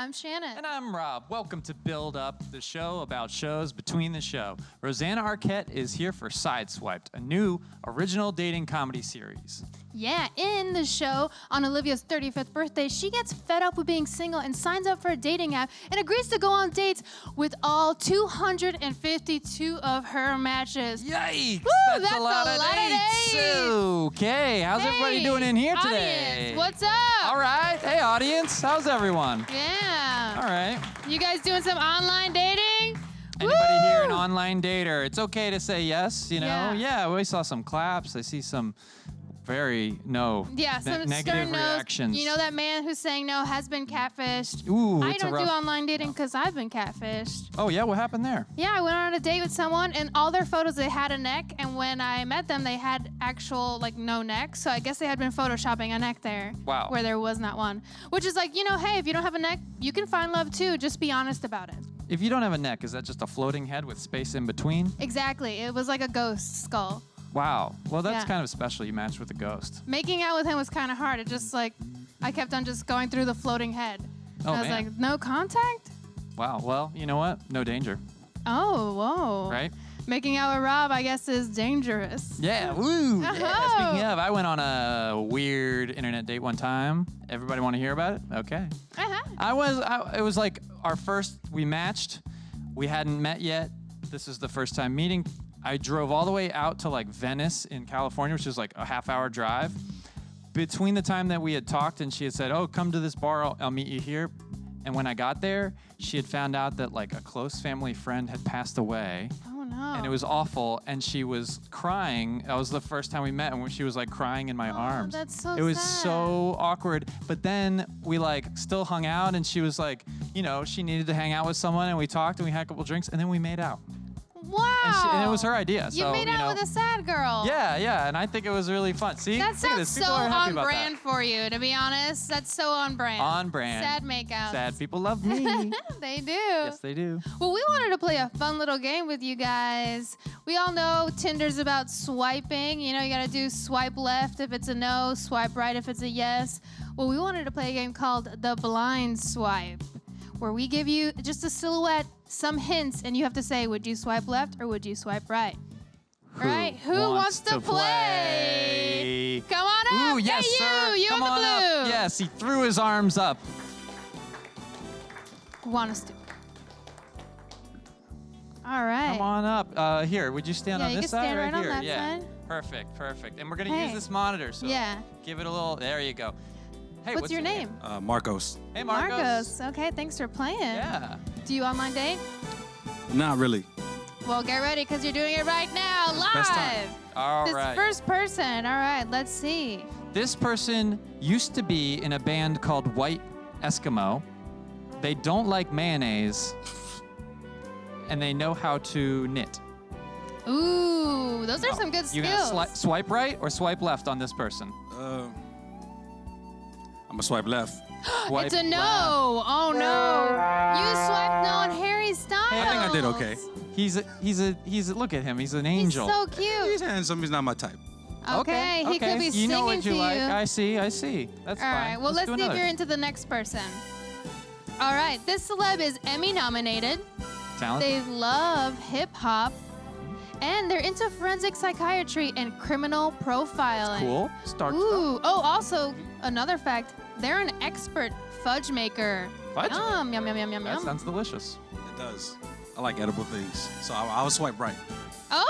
I'm Shannon. And I'm Rob. Welcome to Build Up, the show about shows between the show. Rosanna Arquette is here for Sideswiped, a new original dating comedy series. Yeah, in the show, on Olivia's 35th birthday, she gets fed up with being single and signs up for a dating app and agrees to go on dates with all 252 of her matches. Yikes! Woo, that's a lot of dates. Okay, how's everybody doing in here today? Audience, what's up? All right. Hey, audience. How's everyone? Yeah. All right. You guys doing some online dating? Anybody here an Woo! online dater? It's okay to say yes, you know? Yeah. We saw some claps. I see some very Some negative stern no's. reactions. You know that man who's saying no has been catfished. Ooh, I it's a don't rough... do online dating because I've been catfished. Oh, yeah? What happened there? Yeah, I went on a date with someone, and all their photos, they had a neck, and when I met them, they had actual, no neck, so I guess they had been photoshopping a neck there. Wow. Where there was not one. Which is hey, if you don't have a neck, you can find love too, just be honest about it. If you don't have a neck, is that just a floating head with space in between? Exactly, it was like a ghost skull. Wow. Well, that's Yeah. kind of special. You matched with a ghost. Making out with him was kind of hard, it just I kept on just going through the floating head. Oh, I was man. like, no contact? Wow. Well, you know what? No danger. Oh, whoa. Right? Making out with Rob, I guess, is dangerous. Yeah. Woo. Yeah. Oh. Speaking of, I went on a weird internet date one time. Everybody want to hear about it? Okay. Uh-huh. It was like our first, we matched. We hadn't met yet. This is the first time meeting. I drove all the way out to Venice in California, which is a half-hour drive. Between the time that we had talked and she had said, oh, come to this bar, I'll meet you here. And when I got there, she had found out that a close family friend had passed away. Oh, no. And it was awful, and she was crying. That was the first time we met, and she was crying in my arms. That's so It was sad. so awkward. But then we still hung out, and she was she needed to hang out with someone, and we talked, and we had a couple drinks, and then we made out. Wow. And it was her idea. You So, made out with a sad girl. Yeah, and I think it was really fun. See, That look at sounds this. so People are happy on about brand that. for you, to be honest. That's so on brand. On brand. Sad makeouts. Sad people love me. They do. Yes, they do. Well, we wanted to play a fun little game with you guys. We all know Tinder's about swiping. You got to do swipe left if it's a no, swipe right if it's a yes. Well, we wanted to play a game called The Blind Swipe, where we give you just a silhouette, some hints, and you have to say, would you swipe left or would you swipe right? All right, who wants to play? Come on up. Ooh, yes, hey, sir. you Come in the on blue. up. Yes, he threw his arms up. Who want us to? All right. Come on up. Here, would you stand Yeah, on you this can side stand right on here? that Yeah. side. Perfect. And we're going to Hey. use this monitor, so Yeah. give it a little. There you go. Hey, What's your name? Marcos. Hey, Marcos. Okay, thanks for playing. Yeah. Do you online date? Not really. Well, get ready because you're doing it right now, Best live. time. All This right. first person. All right, let's see. This person used to be in a band called White Eskimo. They don't like mayonnaise, and they know how to knit. Ooh, those are some good You skills. gonna swipe right or swipe left on this person? I'm gonna swipe left. Swipe It's a no. left. Oh no. You swiped no on Harry Styles. I think I did okay. He's look at him. He's an He's angel. so He's cute. handsome. He's not my type. Okay, he could be You singing know what you to like. you. I see. That's All fine. right, well, let's do see if another. you're into the next person. All right, this celeb is Emmy nominated. Talent. They love hip hop. And they're into forensic psychiatry and criminal profiling. Cool. Start. Ooh. Oh, also, another fact, they're an expert fudge maker. Fudge? Yum, yum, yum, yum, yum, That yum. sounds delicious. It does. I like edible things, so I'll swipe right. Oh!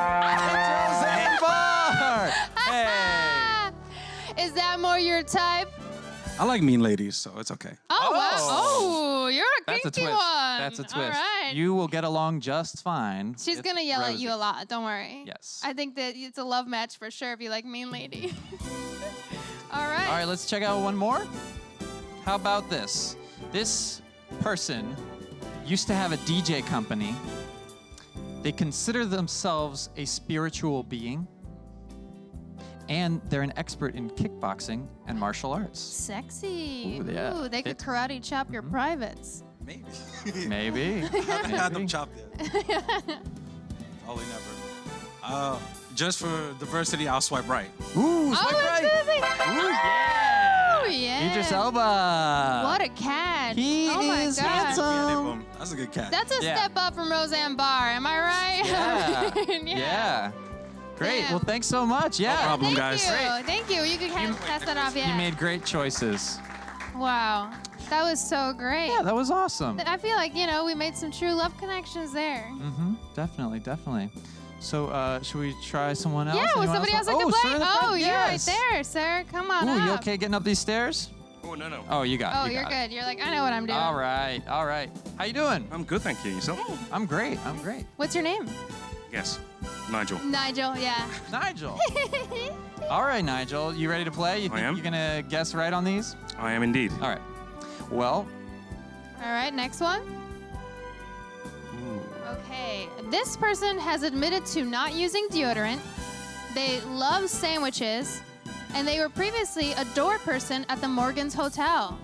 Roseanna Bar. Hey. Is that more your type? I like mean ladies, so it's okay. Oh, wow. Oh, you're a That's a kinky twist. one. That's a twist. All right. You will get along just fine. She's It's going to yell at you a Rosie. lot. Don't worry. Yes. I think that it's a love match for sure if you like mean lady. All right. All right, let's check out one more. How about this? This person used to have a DJ company. They consider themselves a spiritual being, and they're an expert in kickboxing and martial arts. Sexy. Ooh, yeah. Ooh, they could Fit. karate chop your privates. Maybe. Maybe. Haven't had them Maybe. chopped yet. Probably never. Just for diversity, I'll swipe right. Ooh, Oh, swipe that's right. crazy. Ooh, yeah. Oh, yeah. Idris Elba. What a catch. He oh my is God. handsome. That's a good catch. That's a Yeah. step up from Roseanne Barr. Am I right? Yeah. yeah. Great. Damn. Well, thanks so much. Yeah. problem. Thank guys. you. Great. Thank you. You can pass that off. Yeah. You made great choices. Wow. That was so great. Yeah, that was awesome. I feel like, we made some true love connections there. Mm-hmm. Definitely. So, should we try someone else? Yeah, well, Anyone somebody else that Oh, can play. sir in the front? Oh, you're Yes. right there, sir. Come on Ooh, up. you okay getting up these stairs? Oh, no. Oh, you got it. Oh, you you're got good. You're like, I know what I'm It. doing. All right. How you doing? I'm good, thank you. Yourself? I'm great. What's your name? Yes. Nigel. Nigel, yeah. Nigel. All right, Nigel. You ready to play? You I think am. you're gonna guess right on these? I am indeed. All right. Well, All right, next one. Okay. This person has admitted to not using deodorant. They love sandwiches. And they were previously a door person at the Morgan's Hotel.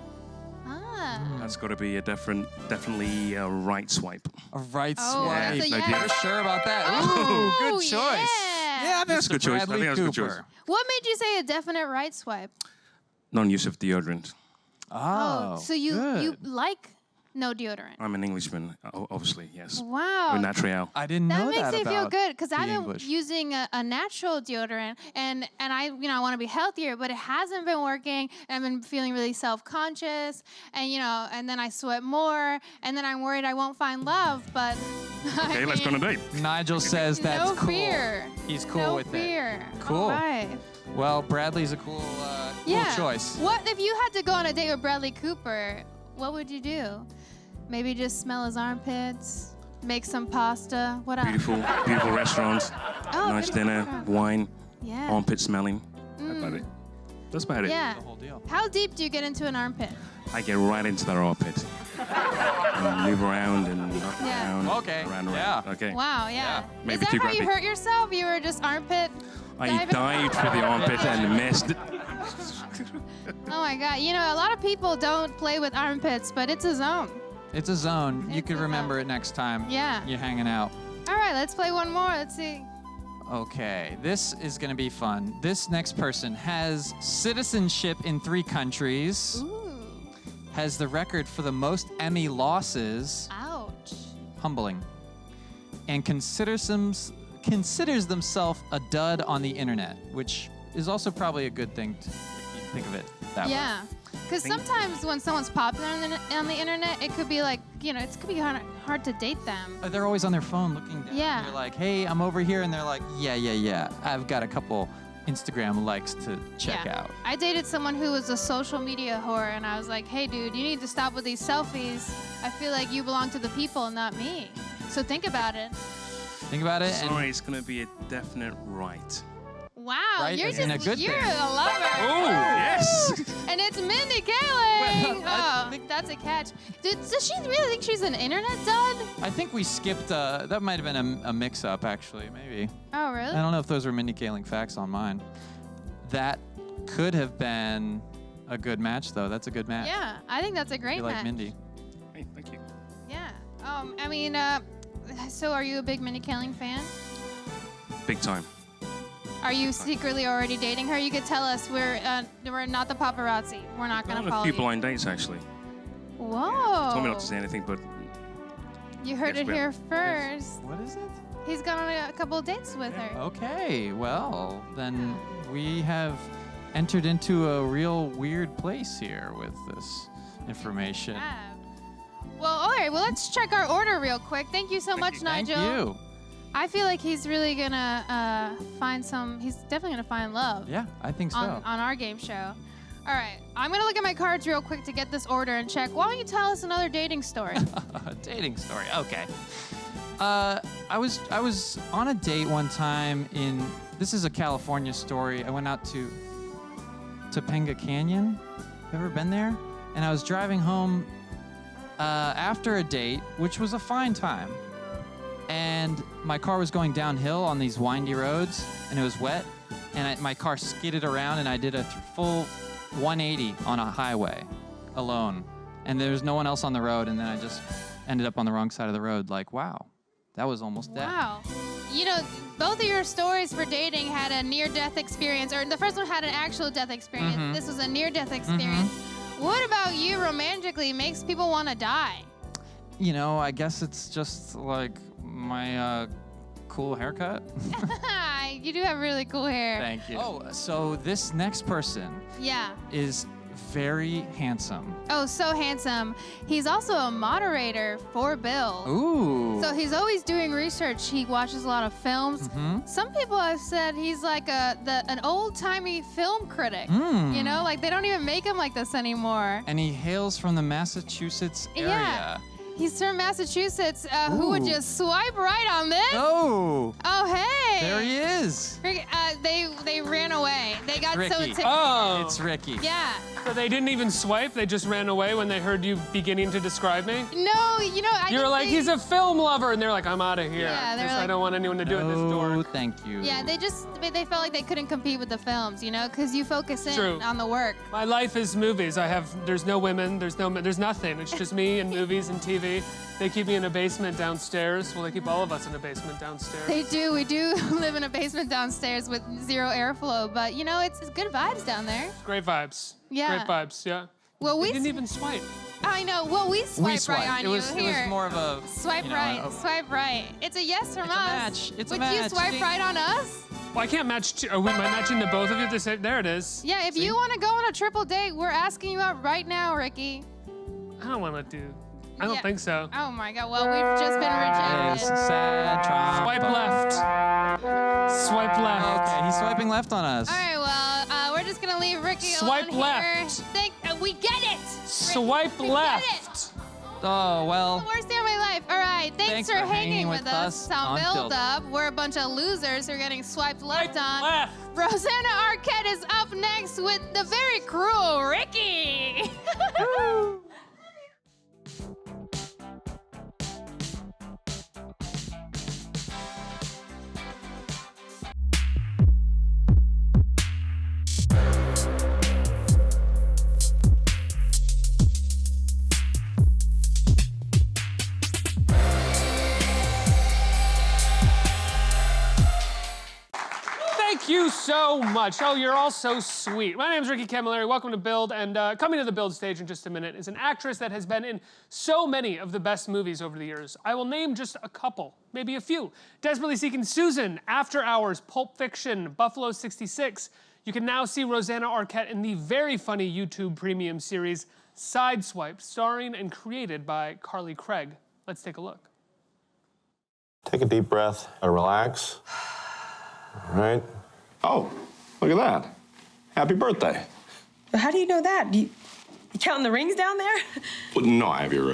Ah. That's got to be a definitely a right swipe. a right Oh, swipe. that's a yes. You're sure about that? Oh, Ooh, good choice. Yeah. Yeah, That's a good choice. I Bradley think that's a good Cooper. choice. What made you say a definite right swipe? Non-use of deodorant. Oh, so you good. like no deodorant? I'm an Englishman, obviously, yes. Wow. Au naturel. I didn't That know makes that me feel about good because I've been English. using a natural deodorant and I want to be healthier, but it hasn't been working. And I've been feeling really self-conscious, and and then I sweat more, and then I'm worried I won't find love. But Okay, let's go on a date. Nigel says that's no cool. fear. He's cool no with fear. it. Cool. All right. Well, Bradley's a cool Yeah. choice. What if you had to go on a date with Bradley Cooper? What would you do? Maybe just smell his armpits, make some pasta. What else? Beautiful restaurants, Oh, nice beautiful dinner, restaurant. wine, Yeah. armpit smelling. That's about it. That's about it. Yeah. The whole deal. How deep do you get into an armpit? I get right into that armpit. And move around and up and Yeah. down. Okay, Around. yeah. Okay. Wow, yeah. Yeah, maybe Is that too how you graphic. hurt yourself? You were just armpit I diving? dived for the armpit and missed. Oh my God. A lot of people don't play with armpits, but it's a zone. It's a zone. You It's could a remember zone. it next time Yeah. you're hanging out. All right, let's play one more. Let's see. Okay, this is going to be fun. This next person has citizenship in 3 countries, Ooh. has the record for the most Emmy losses, Ouch. humbling, and considers themselves a dud on the internet, which is also probably a good thing if you think of it that way. Yeah. Because sometimes when someone's popular on the internet, it could be like, it could be hard to date them. They're always on their phone looking down. Yeah. You're like, hey, I'm over here. And they're like, yeah. I've got a couple Instagram likes to check Yeah. out. I dated someone who was a social media whore, and I was like, hey, dude, you need to stop with these selfies. I feel like you belong to the people, not me. So think about it. Think about it. Sorry, it's going to be a definite right. Wow, Right, you're and a just, good you're thing. a lover. Oh, yes! And it's Mindy Kaling. Well, I Oh, think- that's a catch. Does she really think she's an internet dud? I think we skipped, that might have been a mix-up, actually, maybe. Oh, really? I don't know if those were Mindy Kaling facts on mine. That could have been a good match, though. That's a good match. Yeah, I think that's a great You match. like Mindy. Hey, thank you. Yeah. So are you a big Mindy Kaling fan? Big time. Are you secretly already dating her? You could tell us we're not the paparazzi. We're not I've gonna had a follow few you. blind dates, actually. Whoa. Told me not to say anything, but You heard Yes, it we here have. first. What is it? He's gone on a couple of dates with her. Okay, well, then we have entered into a real weird place here with this information. Yeah. Well, all right. Well, let's check our order real quick. Thank you so much, Thank Nigel. you. I feel like he's really gonna he's definitely gonna find love Yeah, I think so. on our game show. All right, I'm gonna look at my cards real quick to get this order and check. Why don't you tell us another dating story? A dating story. Okay. I was on a date one time this is a California story. I went out to Topanga Canyon. You ever been there? And I was driving home after a date, which was a fine time. And my car was going downhill on these windy roads, and it was wet. And my car skidded around, and I did a full 180 on a highway alone. And there was no one else on the road, and then I just ended up on the wrong side of the road. Like, wow, that was almost death. Wow. you know, both of your stories for dating had a near-death experience, or the first one had an actual death experience. This was a near-death experience. What about you romantically makes people want to die? You know, I guess it's just like my cool haircut. You do have really cool hair. Thank you. Oh, so this next person is very handsome. Oh, so handsome. He's also a moderator for Bill. Ooh. So he's always doing research. He watches a lot of films. Some people have said he's like an old-timey film critic. You know, like they don't even make him like this anymore. And he hails from the Massachusetts area. Yeah. He's from Massachusetts. Who would just swipe right on this? Oh. Oh, hey. There he is. They ran away. They got Ricky. so ticked. Oh. It's Ricky. Yeah. So they didn't even swipe? They just ran away when they heard you beginning to describe me? No, you know, You were like, he's a film lover, and they're like, I'm out of here. Yeah, they're like, I don't want anyone to do it this door. Oh, thank you. Yeah, they felt like they couldn't compete with the films, you know, because you focus in True. on the work. My life is movies. There's no women, there's nothing. It's just me and movies and TV. They keep me in a basement downstairs. Well, they keep all of us in a basement downstairs. They do. We do live in a basement downstairs with zero airflow, but you know, it's good vibes down there. Great vibes. Yeah. Great vibes, yeah. Well, They didn't even swipe. I know. Well, we swiped right on it was, you here. It was more of a Swipe right. Swipe right. It's a yes from It's a us. match. It's a Would match. you swipe Ding. right on us? Well, I can't match. Am I matching the both of you? There it is. Yeah. If you want to go on a triple date, we're asking you out right now, Ricky. I don't want to do. I don't think so. Oh my God. Well, we've just been rejected. It's sad trauma. Swipe left. Swipe left. Okay, he's swiping left on us. All right. Well, we're just gonna leave Ricky Swipe alone left. here. We get it. Swipe We get left. Oh, well. The worst day of my life. All right, thanks for hanging with us on Build Up. We're a bunch of losers who are getting swiped left on. Left. Rosanna Arquette is up next with the very cruel Ricky. Thank you so much. Oh, you're all so sweet. My name's Ricky Camilleri. Welcome to Build. And coming to the Build stage in just a minute is an actress that has been in so many of the best movies over the years. I will name just a couple, maybe a few. Desperately Seeking Susan, After Hours, Pulp Fiction, Buffalo 66. You can now see Rosanna Arquette in the very funny YouTube premium series Sideswiped, starring and created by Carly Craig. Let's take a look. Take a deep breath, relax. All right. Oh, look at that. Happy birthday. How do you know that? You counting the rings down there? Well, no, I have your,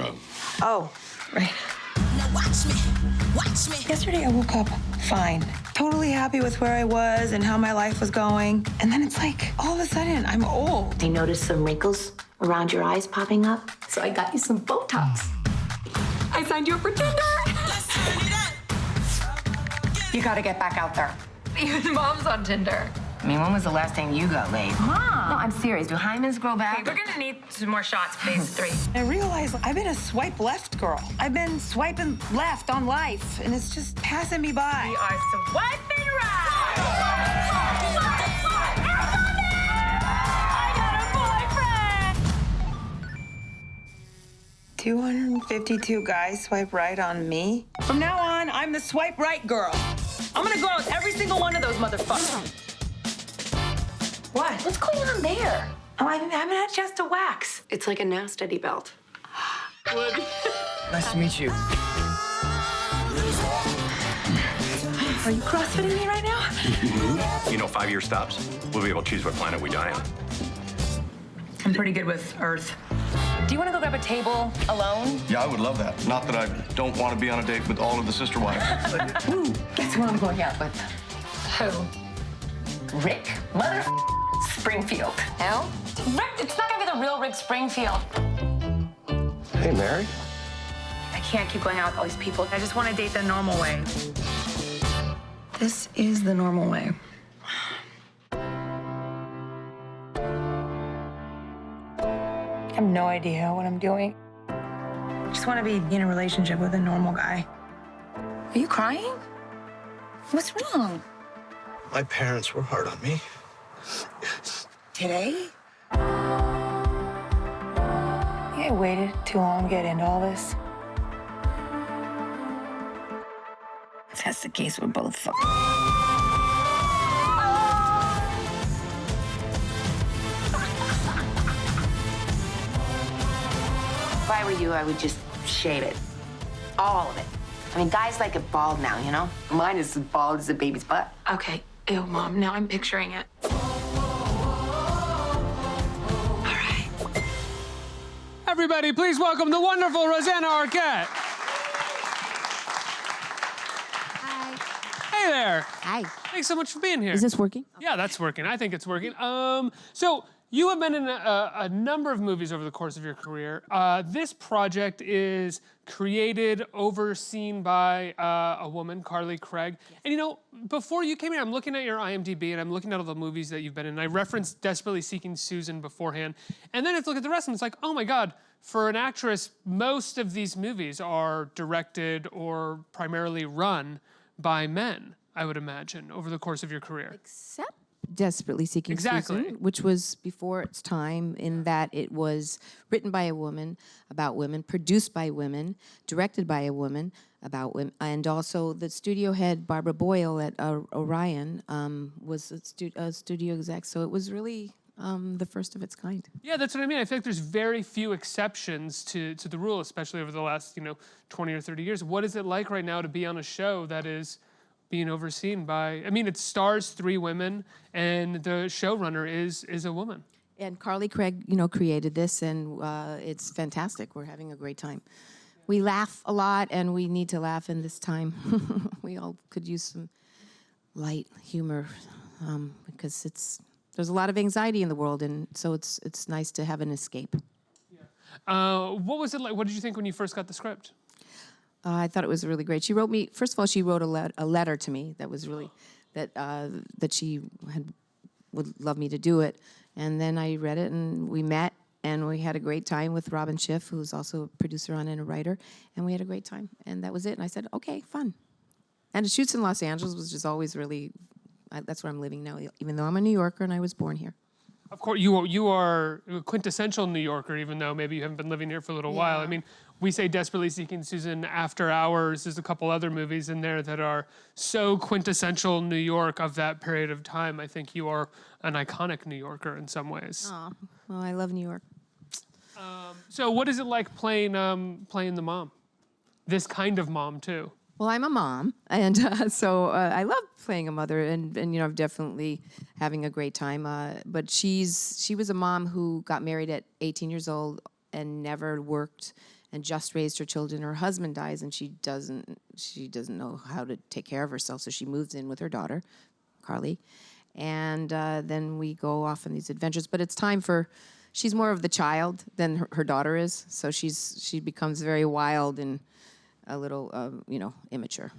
Oh, right. Now watch me. Yesterday I woke up fine, totally happy with where I was and how my life was going. And then it's like, all of a sudden, I'm old. I noticed some wrinkles around your eyes popping up, so I got you some Botox. I signed you up for Tinder. You gotta get back out there. Even Mom's on Tinder. I mean, when was the last time you got laid? Mom! No, I'm serious. Do hymens grow back? Okay, we're gonna need some more shots, please. 3. I realized I've been a swipe left girl. I've been swiping left on life, and it's just passing me by. We are swiping right! I got a boyfriend! 252 guys swipe right on me. From now on, I'm the swipe right girl. I'm gonna go out with every single one of those motherfuckers. What? What's going on there? Oh, I haven't had a chance to wax. It's like a now steady belt. Nice to meet you. Are you crossfitting me right now? You know, 5-year stops, we'll be able to choose what planet we die on. I'm pretty good with Earth. Do you wanna go grab a table alone? Yeah, I would love that. Not that I don't want to be on a date with all of the sister wives. Ooh, Guess who I'm going out with? Who? Rick. Mother Springfield. No? Rick, it's not gonna be the real Rick Springfield. Hey, Mary. I can't keep going out with all these people. I just wanna date the normal way. this is the normal way. I have no idea what I'm doing. I just want to be in a relationship with a normal guy. Are you crying? What's wrong? My parents were hard on me. Today? You waited too long to get into all this. If that's the case, we're both fucked. If I were you, I would just shave it. All of it. I mean, guys like it bald now, you know? Mine is as bald as a baby's butt. Okay. Ew, Mom. Now I'm picturing it. Everybody, please welcome the wonderful Rosanna Arquette. Hi. Hey there. Hi. Thanks so much for being here. Is this working? Yeah, that's working. I think it's working. So you have been in a number of movies over the course of your career. This project is created, overseen by a woman, Carly Craig. Yes. And you know, before you came here, I'm looking at your IMDb and I'm looking at all the movies that you've been in. And I referenced Desperately Seeking Susan beforehand. And then I look at the rest and it's like, oh my God, for an actress, most of these movies are directed or primarily run by men, I would imagine, over the course of your career. Except Desperately Seeking Exactly. Susan, which was before its time in that it was written by a woman, about women, produced by women, directed by a woman, about women, and also the studio head, Barbara Boyle at Orion, was a studio exec, so it was really the first of its kind. Yeah, that's what I mean. I feel like there's very few exceptions to the rule, especially over the last, 20 or 30 years. What is it like right now to be on a show that is being overseen by, it stars 3 women, and the showrunner is a woman. And Carly Craig, created this, and it's fantastic. We're having a great time. We laugh a lot, and we need to laugh in this time. We all could use some light humor because there's a lot of anxiety in the world, and so it's nice to have an escape. Yeah. What was it like? What did you think when you first got the script? I thought it was really great. She wrote me, first of all, she wrote a letter to me that was really, that she would love me to do it. And then I read it and we met and we had a great time with Robin Schiff, who's also a producer on and a writer. And we had a great time. And that was it. And I said, okay, fun. And to shoot in Los Angeles was just always really, that's where I'm living now, even though I'm a New Yorker and I was born here. Of course, you are a quintessential New Yorker, even though maybe you haven't been living here for a little while. We say Desperately Seeking Susan, After Hours. There's a couple other movies in there that are so quintessential New York of that period of time. I think you are an iconic New Yorker in some ways. Oh, well, I love New York. So what is it like playing the mom? This kind of mom, too. Well, I'm a mom, and so I love playing a mother, and I'm definitely having a great time. But she was a mom who got married at 18 years old and never worked, and just raised her children. Her husband dies, and she doesn't know how to take care of herself, so she moves in with her daughter, Carly, and then we go off on these adventures. But it's time for, she's more of the child than her daughter is, so she becomes very wild and a little, immature.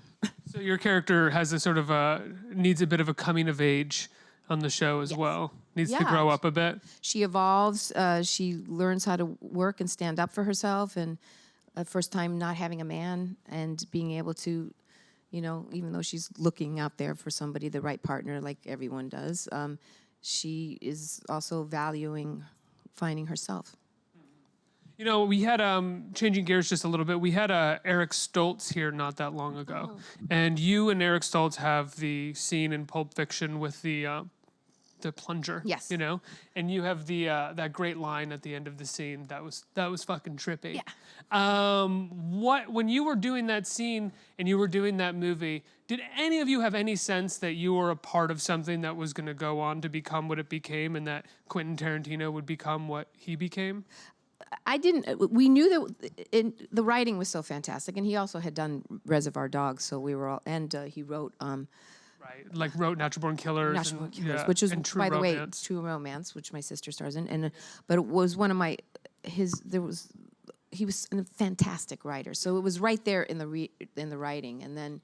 So your character has a sort of needs a bit of a coming of age on the show as well. Needs to grow up a bit. She evolves. She learns how to work and stand up for herself, and first time not having a man and being able to, even though she's looking out there for somebody, the right partner, like everyone does, she is also valuing finding herself. We had, changing gears just a little bit, we had Eric Stoltz here not that long ago. Oh. And you and Eric Stoltz have the scene in Pulp Fiction with the plunger. Yes. And you have the that great line at the end of the scene that was fucking trippy. Yeah. When you were doing that scene and you were doing that movie, did any of you have any sense that you were a part of something that was going to go on to become what it became, and that Quentin Tarantino would become what he became? I didn't. We knew that the writing was so fantastic, and he also had done Reservoir Dogs, so we were all. And he wrote. Right, wrote Natural Born Killers. Which was, True by the way, Romance. True Romance, which my sister stars in, but it was one of my. He was a fantastic writer, so it was right there in the writing, and then,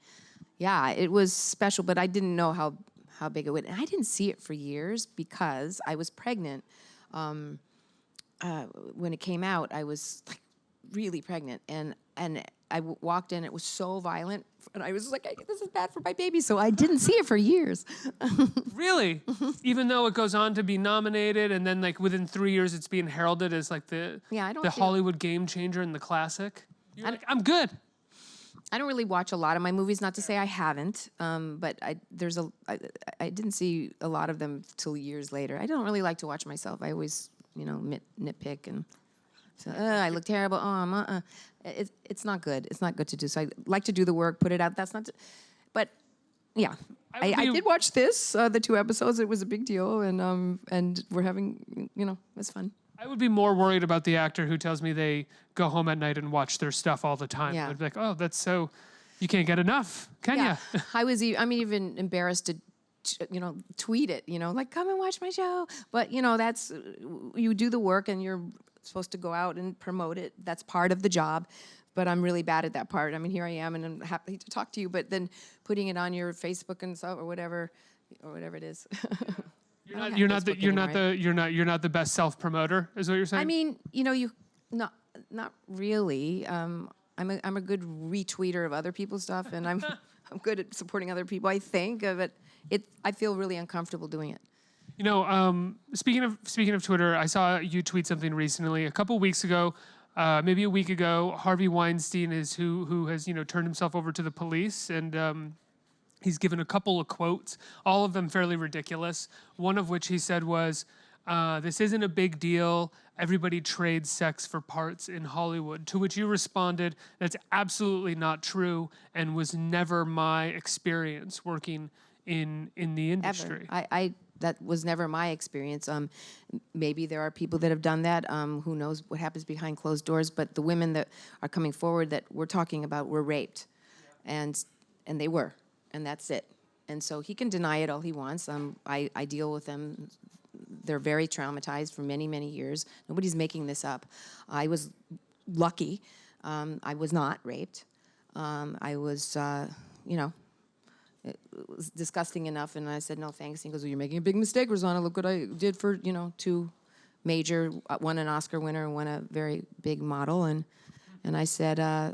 it was special, but I didn't know how big it would, and I didn't see it for years because I was pregnant. When it came out, I was really pregnant, and walked in, it was so violent, and I was like, this is bad for my baby, so I didn't see it for years. Really? Even though it goes on to be nominated, and then like within 3 years, it's being heralded as like the Hollywood game changer and the classic. You're like, I'm good. I don't really watch a lot of my movies. Not to say I haven't, but I didn't see a lot of them till years later. I don't really like to watch myself. I always, nitpick and so, I look terrible. It's not good. It's not good to do. So I like to do the work, put it out. That's not. But yeah, I did watch this, the 2 episodes. It was a big deal, and we're having, it was fun. I would be more worried about the actor who tells me they go home at night and watch their stuff all the time. Yeah. I'd be like, oh, that's so, you can't get enough, can you? I'm even embarrassed to, tweet it, like, come and watch my show. But, that's, you do the work and you're supposed to go out and promote it. That's part of the job. But I'm really bad at that part. I mean, here I am, and I'm happy to talk to you. But then putting it on your Facebook and stuff or whatever it is. You're not the best self-promoter, is what you're saying? I mean, not really. I'm a good retweeter of other people's stuff, and I'm good at supporting other people. I think, but I feel really uncomfortable doing it. Speaking of Twitter, I saw you tweet something recently. A couple weeks ago, maybe a week ago, Harvey Weinstein is who has turned himself over to the police, and he's given a couple of quotes, all of them fairly ridiculous. One of which he said was, "This isn't a big deal. Everybody trades sex for parts in Hollywood." To which you responded, "That's absolutely not true, and was never my experience working in the industry." Ever. That was never my experience. Maybe there are people that have done that. Who knows what happens behind closed doors? But the women that are coming forward that we're talking about were raped, and they were, and that's it. And so he can deny it all he wants. I deal with them. They're very traumatized for many, many years. Nobody's making this up. I was lucky. I was not raped. I was, it was disgusting enough, and I said, no, thanks. He goes, well, you're making a big mistake, Rosanna. Look what I did for, 2 major, one an Oscar winner and one a very big model. And I said, I'll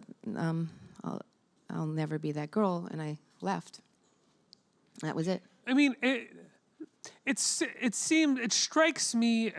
never be that girl, and I left. That was it. I mean, it strikes me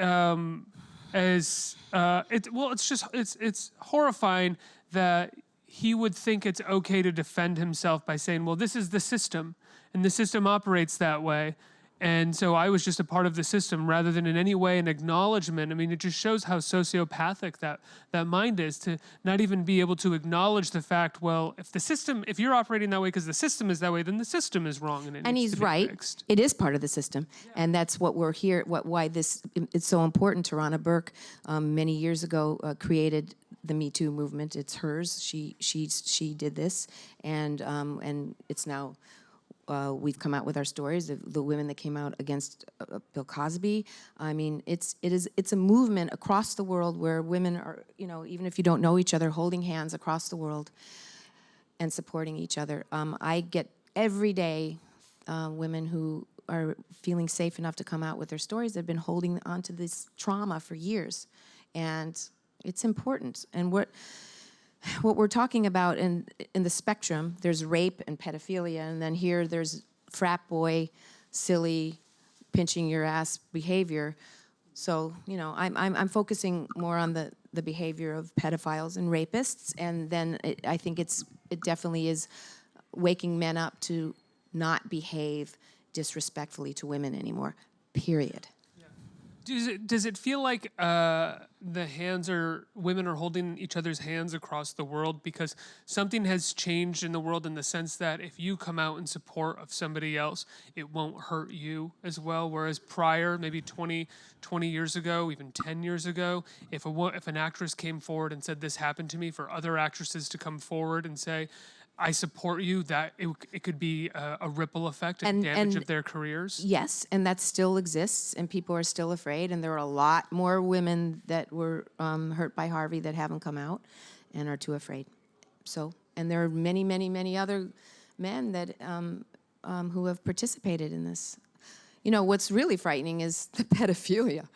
as it's horrifying that he would think it's okay to defend himself by saying, well, this is the system, and the system operates that way. And so I was just a part of the system rather than in any way an acknowledgement. I mean, it just shows how sociopathic that mind is, to not even be able to acknowledge the fact, well, if you're operating that way because the system is that way, then the system is wrong. And he's right. Fixed. It is part of the system. Yeah. And that's what we're here, why it's so important. Tarana Burke, many years ago, created the Me Too movement. It's hers. She did this, and it's now we've come out with our stories. The women that came out against Bill Cosby. I mean, it's a movement across the world where women are, even if you don't know each other, holding hands across the world and supporting each other. I get every day women who are feeling safe enough to come out with their stories. They've been holding on to this trauma for years, and it's important. And what we're talking about in the spectrum, there's rape and pedophilia, and then here there's frat boy, silly, pinching your ass behavior. So, I'm focusing more on the behavior of pedophiles and rapists, and then I think it definitely is waking men up to not behave disrespectfully to women anymore, period. Does it feel like women are holding each other's hands across the world because something has changed in the world in the sense that if you come out in support of somebody else, it won't hurt you as well? Whereas prior, maybe 20 years ago, even 10 years ago, if an actress came forward and said, this happened to me, for other actresses to come forward and say, I support you, that it could be a ripple effect and damage of their careers? Yes, and that still exists, and people are still afraid, and there are a lot more women that were hurt by Harvey that haven't come out and are too afraid. So, and there are many, many, many other men that who have participated in this. What's really frightening is the pedophilia.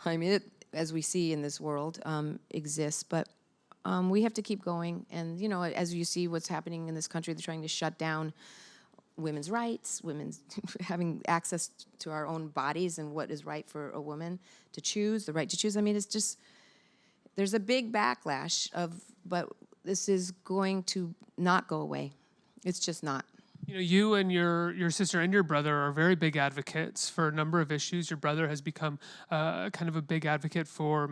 I mean, as we see in this world, exists, but We have to keep going. And, as you see what's happening in this country, they're trying to shut down women's rights, women's having access to our own bodies and what is right for a woman to choose, the right to choose. I mean, it's just, there's a big backlash but this is going to not go away. It's just not. You and your sister and your brother are very big advocates for a number of issues. Your brother has become kind of a big advocate for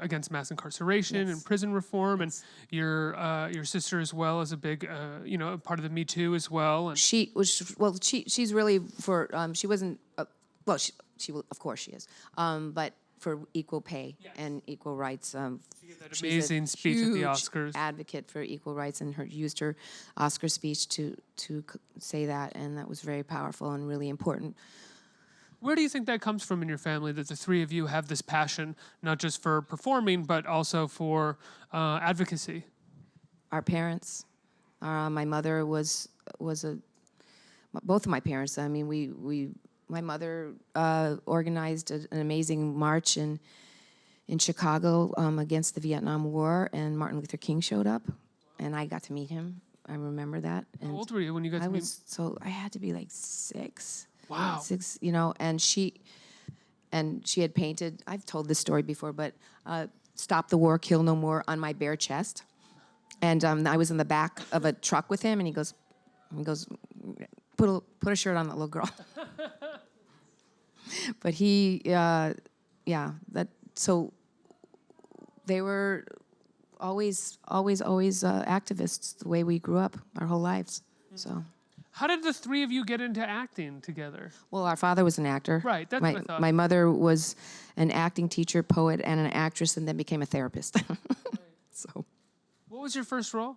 against mass incarceration and prison reform, and your sister as well is a big part of the Me Too as well. And she's really for she wasn't she will, of course she is, but for equal pay and equal rights. That amazing speech at the Oscars. Advocate for equal rights, and used her Oscar speech to say that, and that was very powerful and really important. Where do you think that comes from in your family, that the three of you have this passion, not just for performing, but also for advocacy? Our parents. My mother was both of my parents. I mean, my mother organized an amazing march in Chicago against the Vietnam War, and Martin Luther King showed up, and I got to meet him. I remember that. And how old were you when you got to meet him? I had to be like 6. Wow. 6, and she had painted, I've told this story before, but Stop the War, Kill No More on my bare chest. And I was in the back of a truck with him, and he goes, put a shirt on that little girl. But so they were always activists, the way we grew up our whole lives. So. How did the three of you get into acting together? Well, our father was an actor. Right, that's what I thought. My mother was an acting teacher, poet, and an actress, and then became a therapist. So. What was your first role?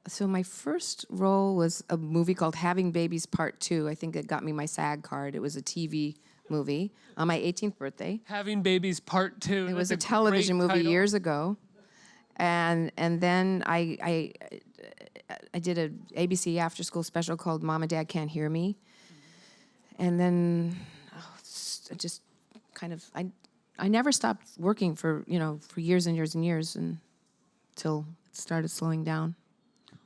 So my first role was a movie called Having Babies Part 2. I think it got me my SAG card. It was a TV movie on my 18th birthday. Having Babies Part 2. It was a television movie years ago. And then I did a ABC after school special called Mom and Dad Can't Hear Me. And then I just kind of I never stopped working for years and years and years until it started slowing down.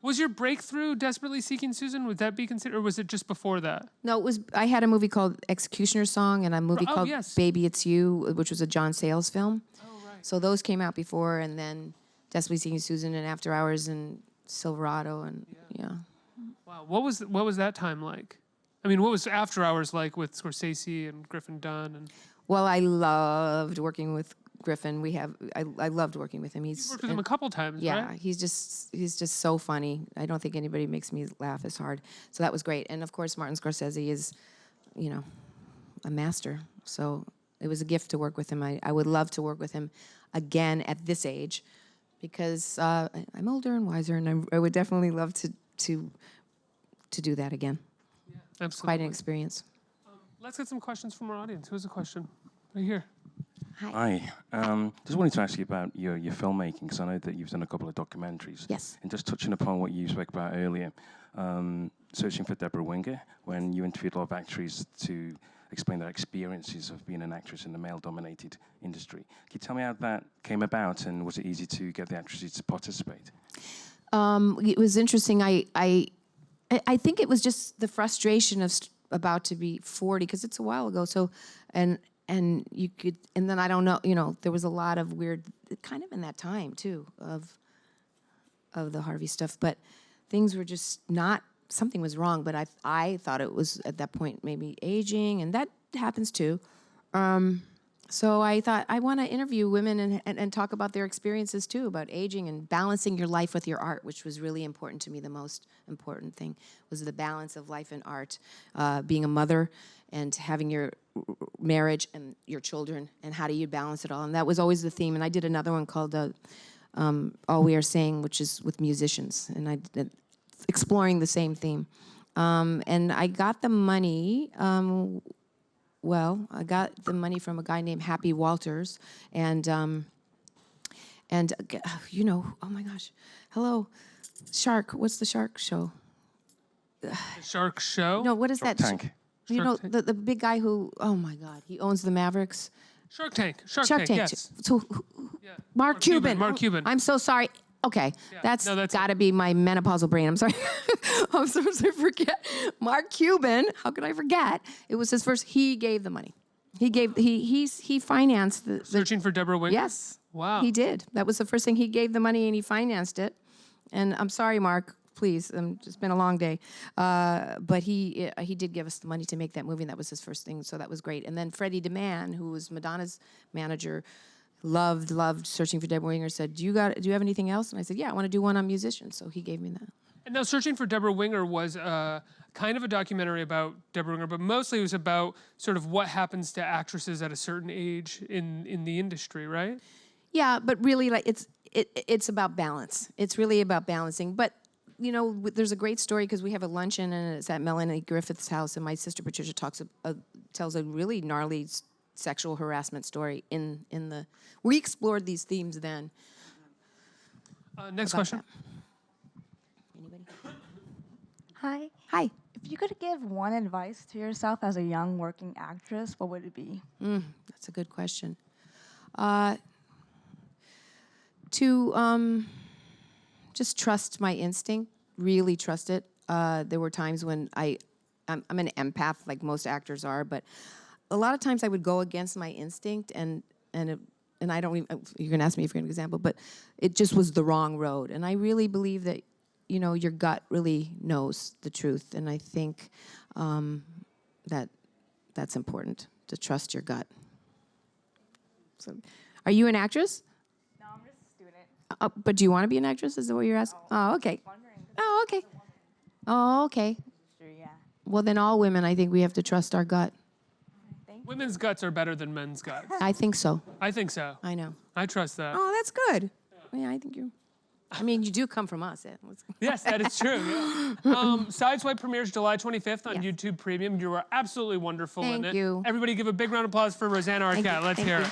Was your breakthrough Desperately Seeking Susan? Would that be considered, or was it just before that? No, it was. I had a movie called Executioner's Song and a movie called Baby It's You, which was a John Sayles film. Oh, right. So those came out before, and then Desperately Seeking Susan and After Hours and Silverado, and yeah. Wow, what was that time like? I mean, what was After Hours like with Scorsese and Griffin Dunn? And well, I loved working with Griffin. I loved working with him. You've worked with him a couple times, yeah, right? he's just so funny. I don't think anybody makes me laugh as hard. So that was great. And of course, Martin Scorsese is, a master. So it was a gift to work with him. I would love to work with him again at this age, because I'm older and wiser, and I would definitely love to do that again. Yeah, absolutely. It's quite an experience. Let's get some questions from our audience. Who has a question? Right here. Hi. Just wanted to ask you about your filmmaking, because I know that you've done a couple of documentaries. Yes. And just touching upon what you spoke about earlier, Searching for Deborah Winger, when you interviewed a lot of actors to explain their experiences of being an actress in the male-dominated industry. Can you tell me how that came about, and was it easy to get the actresses to participate? It was interesting. I think it was just the frustration of about to be 40, because it's a while ago. So, and you could, and then I don't know, there was a lot of weird, kind of in that time too, of the Harvey stuff, but things were just not, something was wrong, but I thought it was at that point maybe aging, and that happens too. So I thought I want to interview women and talk about their experiences too, about aging and balancing your life with your art, which was really important to me. The most important thing was the balance of life and art, being a mother and having your marriage and your children, and how do you balance it all? And that was always the theme. And I did another one called All We Are Saying, which is with musicians, and I did exploring the same theme. And I got the money. I got the money from a guy named Happy Walters, and oh my gosh, hello, Shark. What's the Shark show? The Shark Show? No, what is Shark that? Tank. The big guy who, oh my God, he owns the Mavericks. Shark Tank. Shark Tank. Yes. So, Mark Cuban. Mark Cuban. I'm so sorry. Okay, that's that's got to be my menopausal brain. I'm sorry. I'm so sorry. Forget Mark Cuban. How could I forget? It was his first. He gave the money. He financed the Searching for Deborah Winger? Yes. Wow. He did. That was the first thing. He gave the money and he financed it. And I'm sorry, Mark. Please, it's been a long day. But he did give us the money to make that movie, and that was his first thing. So that was great. And then Freddie DeMann, who was Madonna's manager, loved Searching for Deborah Winger. Said, "Do you have anything else?" And I said, "Yeah, I want to do one on musicians." So he gave me that. And now, Searching for Deborah Winger was kind of a documentary about Deborah Winger, but mostly it was about sort of what happens to actresses at a certain age in the industry, right? Yeah, but really, like it's about balance. It's really about balancing. But you know, there's a great story because we have a luncheon and it's at Melanie Griffith's house, and my sister Patricia tells a really gnarly sexual harassment story in the. We explored these themes then. Next question. Anybody? Hi. Hi. If you could give one advice to yourself as a young working actress, what would it be? That's a good question. To just trust my instinct, really trust it. There were times when I'm an empath, like most actors are, but a lot of times I would go against my instinct, and I don't even, you're gonna ask me for an example, but it just was the wrong road. And I really believe that, you know, your gut really knows the truth, and I think that's important, to trust your gut. So, are you an actress? No, I'm just a student. But do you want to be an actress? Is that what you're asking? Oh, okay. Oh, okay. Oh, okay. Yeah. Well, then all women, I think we have to trust our gut. Women's guts are better than men's guts. I think so. I think so. I know. I trust that. Oh, that's good. Yeah, I think you. I mean, you do come from us. Yes, that is true. Yeah. Sideswiped premieres July 25th on YouTube Premium. You were absolutely wonderful in it. Thank you. Everybody give a big round of applause for Rosanna Arquette. Let's hear it.